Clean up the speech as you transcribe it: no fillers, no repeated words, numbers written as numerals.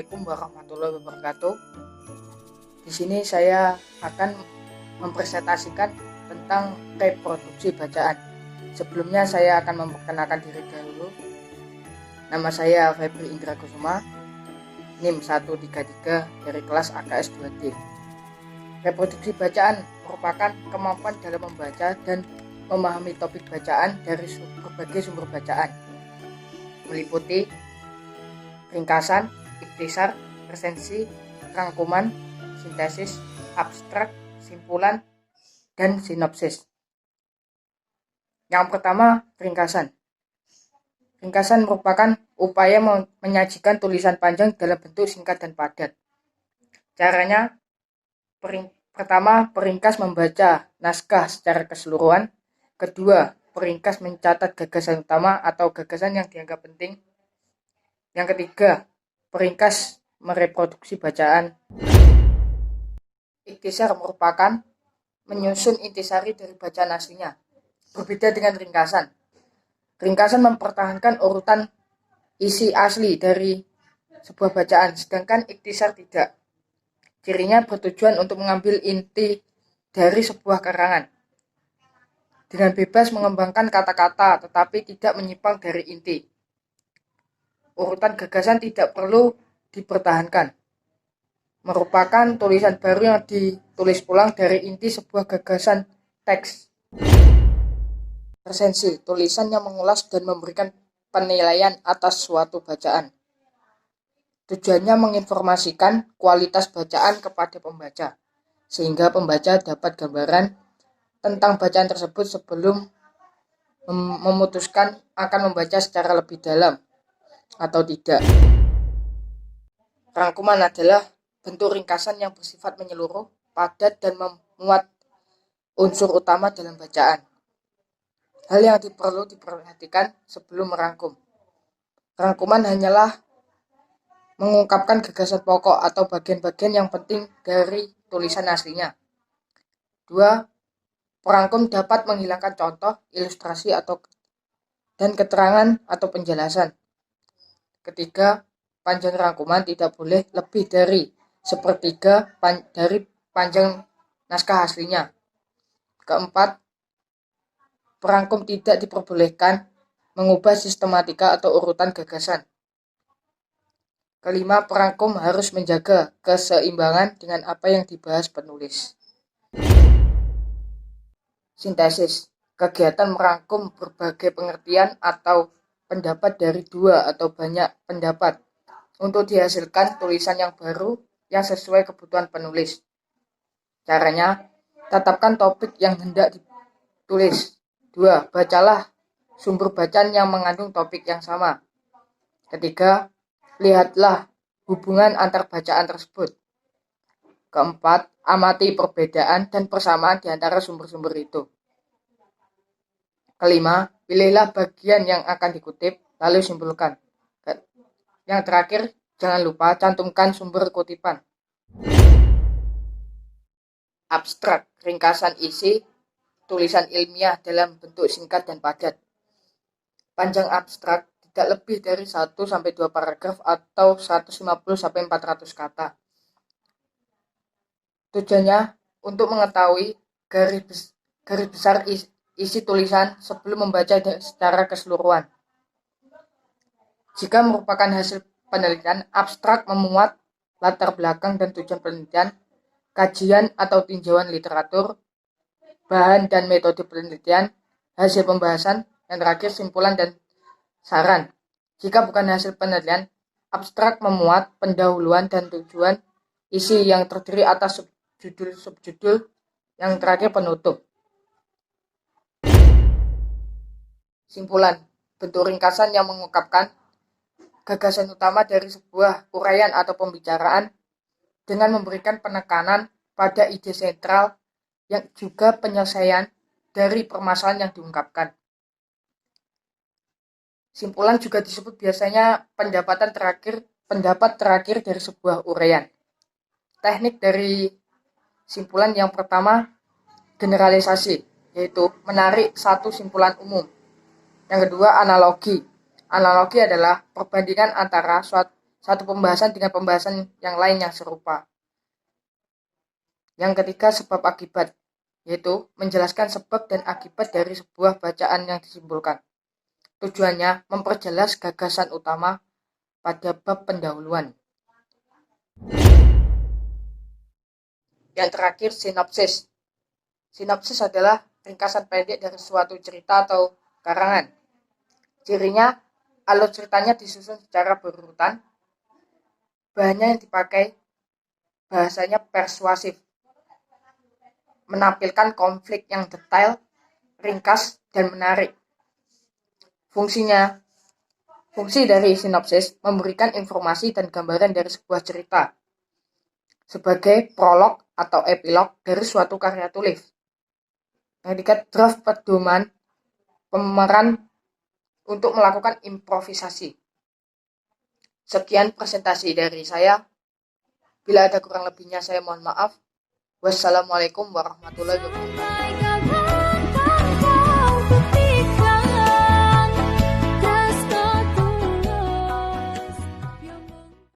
Assalamualaikum warahmatullahi wabarakatuh. Di sini saya akan mempresentasikan tentang reproduksi bacaan. Sebelumnya saya akan memperkenalkan diri dahulu. Nama saya Febri Indra Kusuma, NIM 133 dari kelas AKS 2D. Reproduksi bacaan merupakan kemampuan dalam membaca dan memahami topik bacaan dari berbagai sumber bacaan, meliputi ringkasan, ikhtisar, resensi, rangkuman, sintesis, abstrak, simpulan, dan sinopsis. Yang pertama, ringkasan. Ringkasan merupakan upaya menyajikan tulisan panjang dalam bentuk singkat dan padat. Caranya, pertama, peringkas membaca naskah secara keseluruhan. Kedua, peringkas mencatat gagasan utama atau gagasan yang dianggap penting. Yang ketiga, peringkas mereproduksi bacaan. Ikhtisar merupakan menyusun intisari dari bacaan aslinya. Berbeda dengan ringkasan. Ringkasan mempertahankan urutan isi asli dari sebuah bacaan, sedangkan ikhtisar tidak. Cirinya bertujuan untuk mengambil inti dari sebuah karangan dengan bebas mengembangkan kata-kata, tetapi tidak menyimpang dari inti. Urutan gagasan tidak perlu dipertahankan. Merupakan tulisan baru yang ditulis ulang dari inti sebuah gagasan teks. Resensi, tulisan yang mengulas dan memberikan penilaian atas suatu bacaan. Tujuannya menginformasikan kualitas bacaan kepada pembaca, sehingga pembaca dapat gambaran tentang bacaan tersebut sebelum memutuskan akan membaca secara lebih dalam atau tidak. Rangkuman adalah bentuk ringkasan yang bersifat menyeluruh, padat, dan memuat unsur utama dalam bacaan. Hal yang perlu diperhatikan sebelum merangkum. Rangkuman hanyalah mengungkapkan gagasan pokok atau bagian-bagian yang penting dari tulisan aslinya. 2. Perangkum dapat menghilangkan contoh, ilustrasi, dan keterangan atau penjelasan. Ketiga, panjang rangkuman tidak boleh lebih dari sepertiga dari panjang naskah aslinya. Keempat, perangkum tidak diperbolehkan mengubah sistematika atau urutan gagasan. Kelima, perangkum harus menjaga keseimbangan dengan apa yang dibahas penulis. Sintesis, kegiatan merangkum berbagai pengertian atau pendapat dari dua atau banyak pendapat untuk dihasilkan tulisan yang baru yang sesuai kebutuhan penulis. Caranya, tetapkan topik yang hendak ditulis. 2. Bacalah sumber bacaan yang mengandung topik yang sama. Ketiga, lihatlah hubungan antar bacaan tersebut. Keempat, amati perbedaan dan persamaan di antara sumber-sumber itu. Kelima, pilihlah bagian yang akan dikutip, lalu simpulkan. Yang terakhir, jangan lupa cantumkan sumber kutipan. Abstrak, ringkasan isi tulisan ilmiah dalam bentuk singkat dan padat. Panjang abstrak tidak lebih dari 1-2 paragraf atau 150-400 kata. Tujuannya untuk mengetahui garis besar isi tulisan sebelum membaca secara keseluruhan. Jika merupakan hasil penelitian, abstrak memuat latar belakang dan tujuan penelitian, kajian atau tinjauan literatur, bahan dan metode penelitian, hasil pembahasan, yang terakhir simpulan dan saran. Jika bukan hasil penelitian, abstrak memuat pendahuluan dan tujuan, isi yang terdiri atas subjudul, yang terakhir penutup. Simpulan, bentuk ringkasan yang mengungkapkan gagasan utama dari sebuah uraian atau pembicaraan dengan memberikan penekanan pada ide sentral yang juga penyelesaian dari permasalahan yang diungkapkan. Simpulan juga disebut biasanya pendapat terakhir dari sebuah uraian. Teknik dari simpulan yang pertama, generalisasi, yaitu menarik satu simpulan umum. Yang kedua, analogi. Analogi adalah perbandingan antara satu pembahasan dengan pembahasan yang lain yang serupa. Yang ketiga, sebab akibat, yaitu menjelaskan sebab dan akibat dari sebuah bacaan yang disimpulkan. Tujuannya memperjelas gagasan utama pada bab pendahuluan. Yang terakhir, sinopsis. Sinopsis adalah ringkasan pendek dari suatu cerita atau karangan. Cirinya, alur ceritanya disusun secara berurutan, bahannya yang dipakai bahasanya persuasif, menampilkan konflik yang detail, ringkas, dan menarik. Fungsi dari sinopsis memberikan informasi dan gambaran dari sebuah cerita sebagai prolog atau epilog dari suatu karya tulis. Yang ketiga, draft pedoman pemeran untuk melakukan improvisasi. Sekian presentasi dari saya. Bila ada kurang lebihnya saya mohon maaf. Wassalamualaikum warahmatullahi wabarakatuh.